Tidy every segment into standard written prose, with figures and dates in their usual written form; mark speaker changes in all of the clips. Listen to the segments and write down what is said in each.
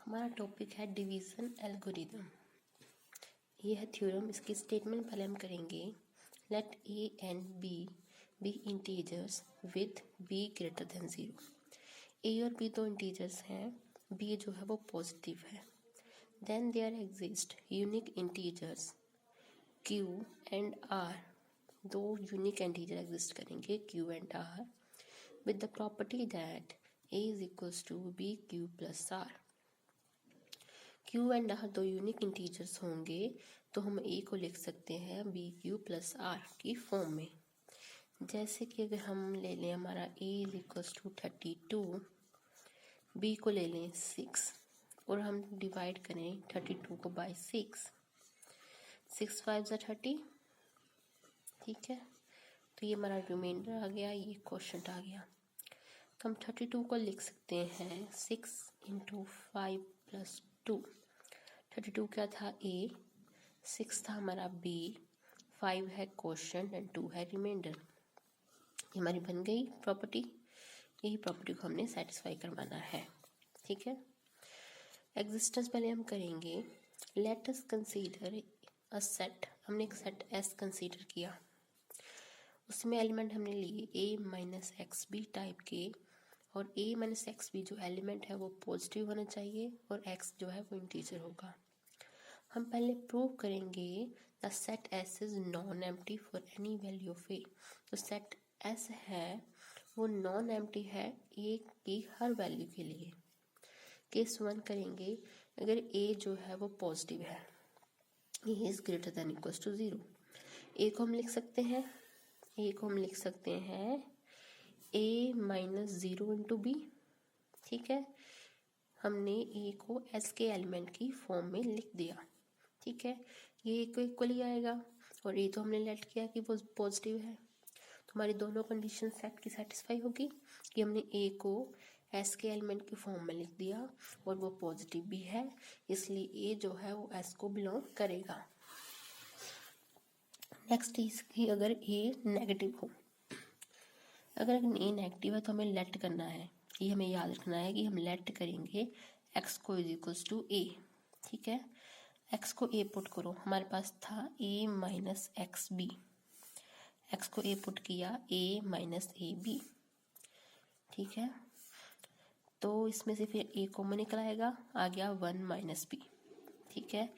Speaker 1: हमारा टॉपिक है division algorithm. ये है थ्योरम। इसकी स्टेटमेंट पहले हम करेंगे। Let a and b integers with b greater than 0। A और बी दो इंटीजर्स हैं, बी जो है वो पॉजिटिव है। Then there exist unique integers q and r. दो यूनिक इंटीजर एग्जिस्ट करेंगे q and r with the property that a is equals to b q plus r. Q and r दो unique integers होंगे तो हम a को लिख सकते हैं बी क्यू प्लस आर की फॉर्म में। जैसे कि अगर हम ले लें हमारा a is equals to 32, b को ले लें 6 और हम डिवाइड करें 32 को बाय 6। 6 5 ज़ा 30, ठीक है। तो ये हमारा रिमाइंडर आ गया, ये क्वोशंट आ गया। तो हम 32 को लिख सकते हैं 6 इंटू 5 प्लस 2। 32 क्या था ए, 6 था हमारा बी, 5 है क्वोशंट एंड 2 है रिमाइंडर। ये हमारी बन गई प्रॉपर्टी। यही प्रॉपर्टी को हमने सेटिस्फाई करवाना है, ठीक है। एग्जिस्टेंस पहले हम करेंगे। Let us consider a set. हमने एक सेट एस कंसीडर किया, उसमें एलिमेंट हमने लिए ए माइनस एक्स बी टाइप के, और ए माइनस एक्स बी जो एलिमेंट है वो पॉजिटिव होना चाहिए और एक्स जो है वो इंटीजर होगा। हम पहले प्रूव करेंगे the set S is non empty for any value of a. तो सेट एस है वो नॉन एम्प्टी है ए की हर वैल्यू के लिए। केस 1 करेंगे, अगर ए जो है वो पॉजिटिव है, a is greater than equals to 0। A को हम लिख सकते हैं, ए को हम लिख सकते हैं ए माइनस 0 इंटू बी, ठीक है। हमने ए को एस के एलिमेंट की फॉर्म में लिख दिया, ठीक है। ये ए को इक्वली आएगा और ए तो हमने लेट किया कि वो पॉजिटिव है, तो हमारी दोनों कंडीशन सेट की सेटिस्फाई होगी कि हमने ए को एस के एलिमेंट की फॉर्म में लिख दिया और वो पॉजिटिव भी है, इसलिए ए जो है वो एस को बिलोंग करेगा। नेक्स्ट इसकी अगर ए नेगेटिव हो, अगर ए नेगेटिव है तो हमें लेट करना है। ये हमें याद रखना है कि हम लेट करेंगे एक्स को इज इक्वल्स टू ए, ठीक है। एक्स को ए पुट करो, हमारे पास था ए माइनस एक्स बी। एक्स को ए पुट किया ए माइनस ए बी, ठीक है। तो इसमें से फिर ए कॉमन निकल आएगा, आ गया 1 माइनस बी, ठीक है।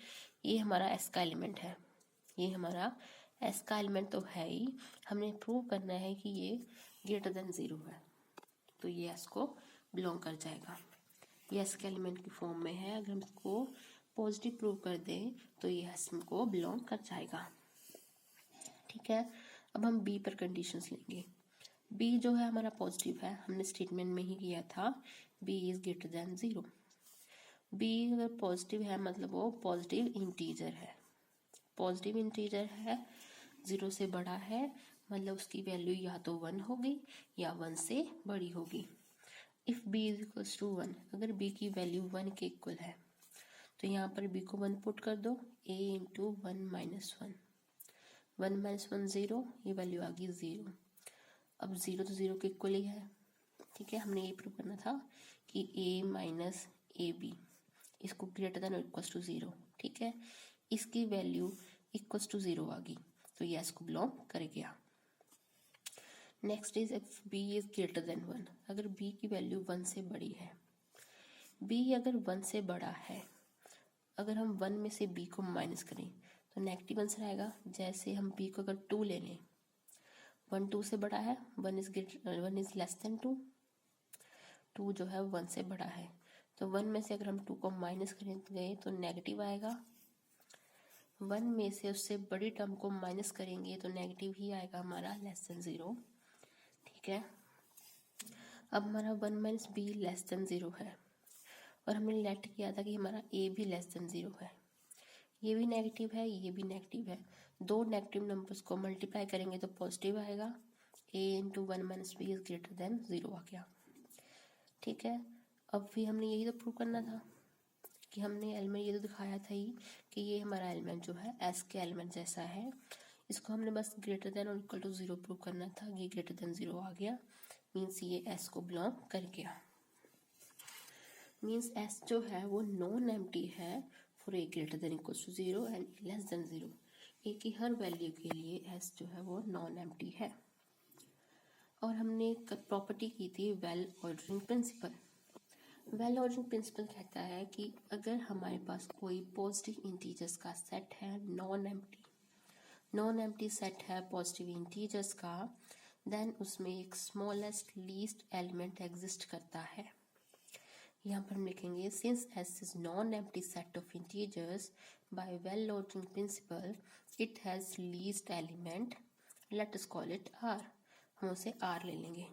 Speaker 1: ये हमारा एस का एलिमेंट है, ये हमारा एस का एलिमेंट तो है ही। हमने प्रूव करना है कि ये ग्रेटर देन 0 है, तो ये एस को बिलोंग कर जाएगा। ये एस के एलिमेंट की फॉर्म में है, अगर हम इसको पॉजिटिव प्रूव कर दें तो ये एस को बिलोंग कर जाएगा, ठीक है। अब हम बी पर कंडीशंस लेंगे। बी जो है हमारा पॉजिटिव है, हमने स्टेटमेंट में ही किया था बी इज ग्रेटर देन 0। बी अगर पॉजिटिव है मतलब वो पॉजिटिव इंटीजर है, पॉजिटिव इंटीजर है, 0 से बड़ा है, मतलब उसकी वैल्यू या तो 1 होगी या 1 से बड़ी होगी। If b is equals to 1, अगर b की वैल्यू 1 के इक्वल है तो यहाँ पर b को 1 पुट कर दो, a इंटू 1 माइनस 1, 1 माइनस 1 0, ये वैल्यू आ गई 0। अब 0 तो 0 के इक्वल ही है, ठीक है। हमने ये प्रूव करना था कि a माइनस ए बी इसको ग्रेटर देन इक्वल्स टू 0, ठीक है। इसकी वैल्यू इक्वल्स टू 0 आ गई, तो ये इसको बिलोंग कर गया। Next is if b is greater then 1, अगर b की वैल्यू 1 से बड़ी है, b अगर 1 से बड़ा है, अगर हम 1 में से b को माइनस करें तो नेगेटिव आंसर आएगा। जैसे हम b को अगर 2 ले लें, 1 2 से बड़ा है, 1 इज लेस देन 2, 2 जो है 1 से बड़ा है, तो 1 में से अगर हम 2 को माइनस करें गए तो नेगेटिव आएगा। 1 में से उससे बड़ी टर्म को माइनस करेंगे तो नेगेटिव ही आएगा हमारा लेस देन 0, ठीक है। अब हमारा 1 माइनस बी लेस देन 0 है और हमने लेट किया था कि हमारा ए भी लेस देन 0 है, ये भी नेगेटिव है, ये भी नेगेटिव है। दो नेगेटिव नंबर्स को मल्टीप्लाई करेंगे तो पॉजिटिव आएगा, a into 1 minus b is greater than 0 आ गया, ठीक है। अब भी हमने यही तो प्रूव करना था कि हमने एलिमेंट ये तो दिखाया था ही कि ये हमारा एलिमेंट जो है एस के एलिमेंट जैसा है, इसको हमने बस ग्रेटर देन और इक्वल टू 0 प्रूव करना था। ये ग्रेटर देन 0 आ गया, मीन्स ये एस को बिलोंग कर गया। मीन्स एस जो है वो नॉन एम्प्टी है for a greater than equals to 0 and less than 0। A की हर वैल्यू के लिए एस जो है वो नॉन एम्प्टी है। और हमने प्रॉपर्टी की थी well ordering principle. Well ordering principle कहता है कि अगर हमारे पास कोई पॉजिटिव इंटीजर्स का सेट है नॉन एम्प्टी सेट है पॉजिटिव इंटीजर्स का, देन उसमें एक स्मॉलेस्ट लीस्ट एलिमेंट एग्जिस्ट करता है। यहाँ पर हम लिखेंगे since S is non empty set of integers by well ordering principle it has least element, let us call it r. हम उसे आर ले लेंगे।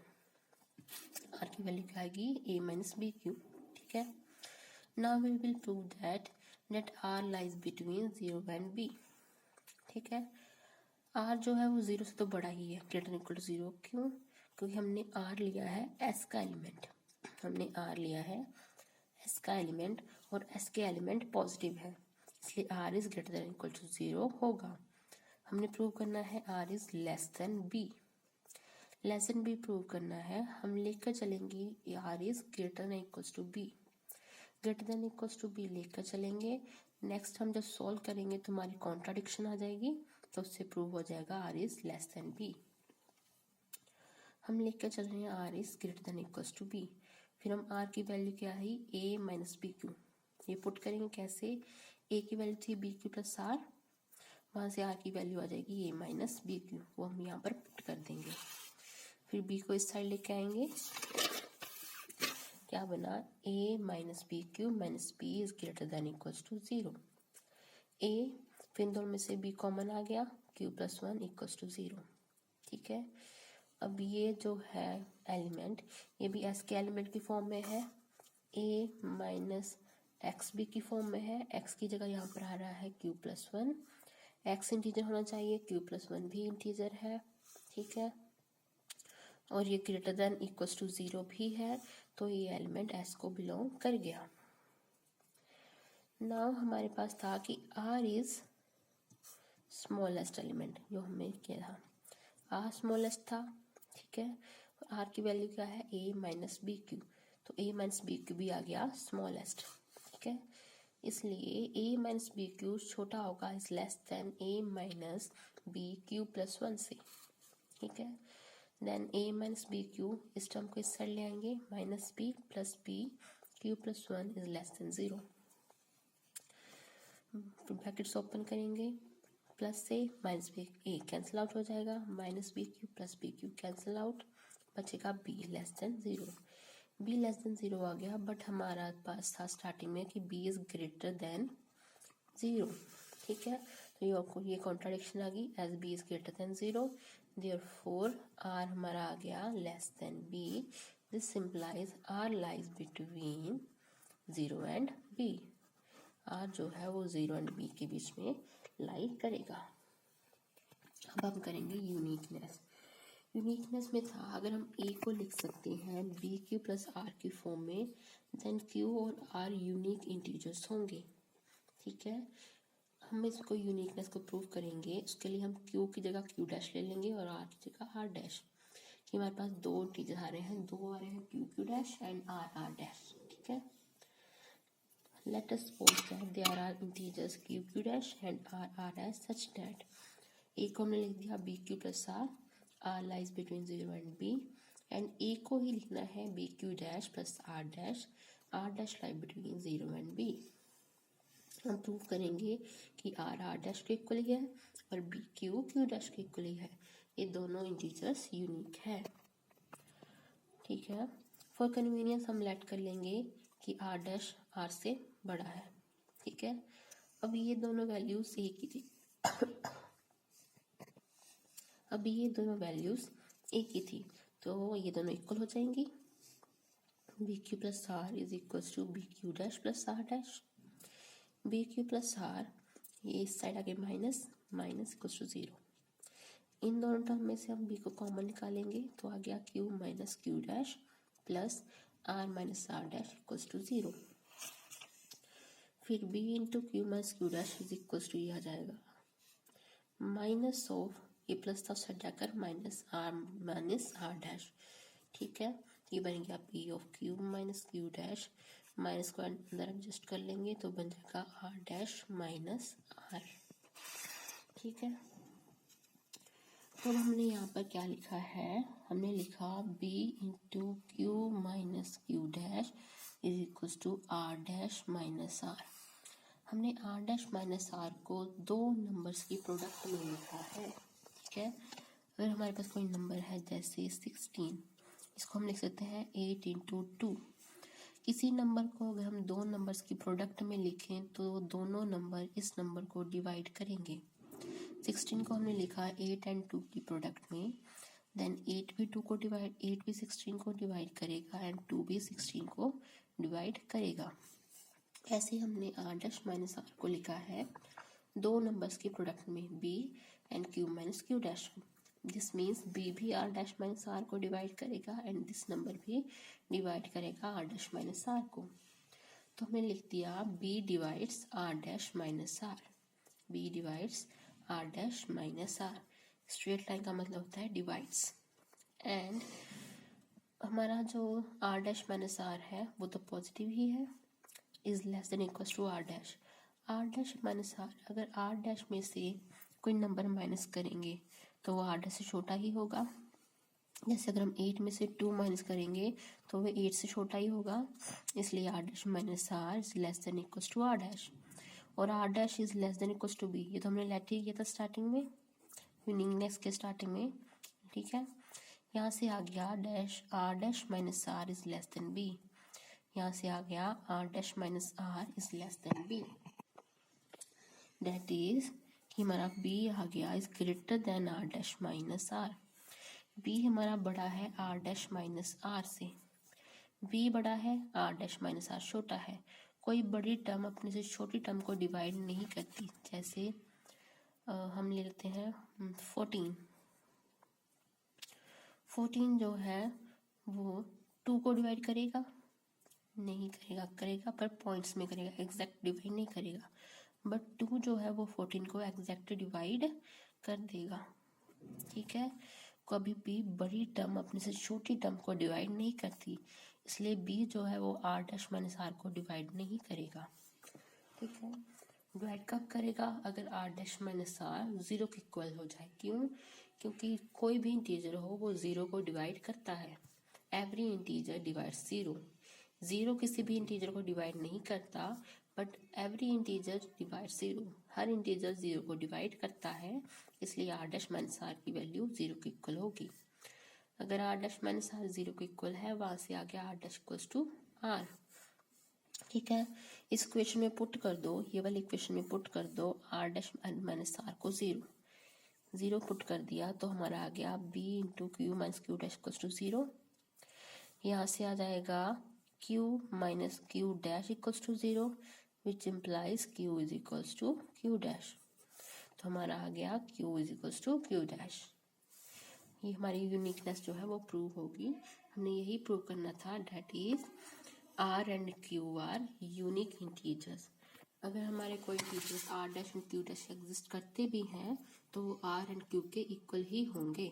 Speaker 1: आर की वैल्यू क्या आएगी ए माइनस बी क्यू। ठीक है, now we will prove that r lies between 0 and b. ठीक है, आर जो है वो 0 से तो बड़ा ही है, ग्रेटर देन इक्वल टू 0। क्यों? क्योंकि हमने आर लिया है एस का एलिमेंट, हमने आर लिया है एस का एलिमेंट और एस के एलिमेंट पॉजिटिव है, इसलिए r is greater than equal to 0 होगा। हमने प्रूव करना है r is less than b. Less than b prove करना है, हम लेकर चलेंगे r is greater than equals to b. Greater than equals to b लेकर चलेंगे। नेक्स्ट हम जब सॉल्व करेंगे तो हमारी कॉन्ट्राडिक्शन आ जाएगी, तो उससे प्रूव हो जाएगा r is less than b. हम लेकर चल रहे हैं r is greater than equals to b. फिर हम आर की वैल्यू क्या है ए माइनस बी क्यू। ये पुट करेंगे कैसे, ए की वैल्यू थी बी क्यू प्लस आर, वहाँ से आर की वैल्यू आ जाएगी ए माइनस बी क्यू, वो हम यहाँ पर पुट कर देंगे। फिर बी को इस साइड लेके आएंगे, क्या बना a minus b q minus b is greater than equals to 0। a फिर दोनों में से b कॉमन आ गया, q प्लस 1 इक्वल्स टू 0। ठीक है, अब ये जो है एलिमेंट, ये भी s के एलिमेंट की फॉर्म में है, a माइनस एक्स बी की फॉर्म में है। x की जगह यहाँ पर आ रहा है q प्लस 1, x इंटीजर होना चाहिए, q प्लस 1 भी इंटीजर है। ठीक है, और ये ग्रेटर देन इक्वल्स टू 0 भी है, तो ये एलिमेंट S को बिलोंग कर गया। नाउ हमारे पास था कि R इज स्मॉलेस्ट एलिमेंट, जो हमने किया था R स्मॉलेस्ट था। ठीक है, R की वैल्यू क्या है A माइनस बी क्यू, तो A माइनस बी क्यू भी आ गया स्मॉलेस्ट। ठीक है, इसलिए A माइनस बी क्यू छोटा होगा is less than A minus b q plus 1 से। ठीक है, then a minus b q, इस टर्म को इस साइड ले आएंगे, minus b plus b q plus 1 is less than 0। Brackets open करेंगे, प्लस से minus b a cancel out हो जाएगा, minus b q plus b q cancel out, बचेगा b less than 0। B less than 0 आ गया, but हमारा पास था starting में कि बी इज ग्रेटर देन 0। ठीक है, तो ये कॉन्ट्राडिक्शन आ गई, as b is greater than 0, therefore r हमारा आ गया less than b। This implies r lies between 0 and b। r जो है वो 0 एंड b के बीच में लाई करेगा। अब हम करेंगे यूनिकनेस। यूनिकनेस में था अगर हम a को लिख सकते हैं बी क्यू प्लस आर की फॉर्म में, देन q और r यूनिक इंटीजर्स होंगे। ठीक है, हम इसको यूनिकनेस को प्रूव करेंगे, उसके लिए हम q की जगह q डैश ले लेंगे और r की जगह r डैश। कि हमारे पास दो इंटीजर आ रहे हैं, दो आ रहे हैं q dash and r dash. ठीक है, let us suppose that there are integers q dash and r dash such that a को हमने लिख दिया b q plus r lies between 0 and b, and a को ही लिखना है b q dash plus r dash lie between 0 and b। हम prove करेंगे कि r डैश के इक्वल है और b q डैश के इक्वल है, ये दोनों इंटीजर्स यूनिक है। ठीक है, फॉर कन्वीनियंस हम लेट कर लेंगे कि r डैश r से बड़ा है। ठीक है, अब ये दोनों वैल्यूज एक ही थी अब ये दोनों वैल्यूज एक ही थी, तो ये दोनों इक्वल हो जाएंगी। B q plus r is equal to b q dash plus r dash. B q plus r, ये इस साइड आगे माइनस माइनस इक्वल टू 0। इन दोनों टर्म में से हम b को कॉमन निकालेंगे, तो आ गया q minus q dash plus r minus r dash equal to 0। फिर b into q minus q dash is equal to ये आ जाएगा माइनस ऑफ ये प्लस था साइड जाकर माइनस आर डैश। ठीक है, ये बन गया p of q minus q dash minus को अंदर एडजस्ट कर लेंगे तो बन जाएगा आर डैश माइनस आर। ठीक है, तो हमने यहाँ पर क्या लिखा है, हमने लिखा b into q minus q dash is equal to are dash minus r. हमने आर डैश माइनस आर को दो नंबर्स की प्रोडक्ट में लिखा है। ठीक है, अगर हमारे पास कोई नंबर है जैसे 16, इसको हम लिख सकते हैं 8 इंटू 2। किसी नंबर को अगर हम दो नंबर्स की प्रोडक्ट में लिखें तो दोनों नंबर इस नंबर को डिवाइड करेंगे। 16 को हमने लिखा 8 एंड 2 की प्रोडक्ट में, देन 8 भी 16 को डिवाइड करेगा एंड 2 भी 16 को डिवाइड करेगा। ऐसे हमने आर डैश माइनस आर को लिखा है दो नंबर्स की प्रोडक्ट में b and q minus q dash. This means b भी आर डैश माइनस आर को डिवाइड करेगा एंड दिस नंबर भी डिवाइड करेगा आर डैश माइनस आर को। तो हमने लिख दिया b divides r dash minus r, b divides r dash minus r. Straight line का मतलब होता है डिवाइड्स। एंड हमारा जो आर डैश माइनस आर है वो तो पॉजिटिव ही है, is less than equal to are dash. R dash minus r, अगर आर डैश में से कोई नंबर माइनस करेंगे तो वो आर डैश से छोटा ही होगा। जैसे अगर हम 8 में से 2 माइनस करेंगे तो वो 8 से छोटा ही होगा, इसलिए R dash minus are is less than equal to are dash. और R dash is less than equal to b, ये तो हमने लेट ही किया था स्टार्टिंग में, यूनिकनेस के स्टार्टिंग में। ठीक है, यहाँ से आ गया dash r dash minus are is less than b, यहाँ से आ गया r dash minus are is less than b. That is कि हमारा b आ गया is greater than r dash minus r. b हमारा बड़ा है आर डैश माइनस आर से, b बड़ा है आर डैश माइनस आर छोटा है। कोई बड़ी टर्म अपने से छोटी टर्म को डिवाइड नहीं करती। जैसे हम ले लेते हैं 14 जो है वो 2 को डिवाइड करेगा नहीं करेगा पर पॉइंट्स में करेगा, एग्जैक्ट डिवाइड नहीं करेगा। बट 2 जो है वो 14 को एग्जैक्ट डिवाइड कर देगा। ठीक है, कभी भी बड़ी टर्म अपने से छोटी टर्म को डिवाइड नहीं करती, इसलिए b जो है वो आर डैश माइनस आर को डिवाइड नहीं करेगा। ठीक है, डिवाइड कब करेगा, अगर आर डैश माइनस आर 0 के इक्वल हो जाए। क्यों, क्योंकि कोई भी इंटीजर हो वो 0 को डिवाइड करता है। Every integer divides 0। 0 किसी भी इंटीजर को डिवाइड नहीं करता, but every integer divide 0। Her integer 0 को डिवाइड करता है, इसलिए आर डैश माइनस आर की वैल्यू 0 के इक्वल होगी। अगर आर डैश माइनस आर 0 के इक्वल है, वहां से आ गया r dash equals to r. ठीक है, इस इक्वेशन में पुट कर दो, ये वाली इक्वेशन में पुट कर दो आर डैश माइनस आर को 0 पुट कर दिया तो हमारा आ गया b into q minus q dash equals to 0। यहाँ से आ जाएगा q minus q dash equals to 0 which implies q is equals to q dash. तो हमारा आ गया q is equals to q dash. ये हमारी यूनिकनेस जो है वो प्रूव होगी। हमने यही प्रूव करना था, that is r and q are unique integers. अगर हमारे कोई integers r dash and q dash exist करते भी हैं तो r एंड q के इक्वल ही होंगे।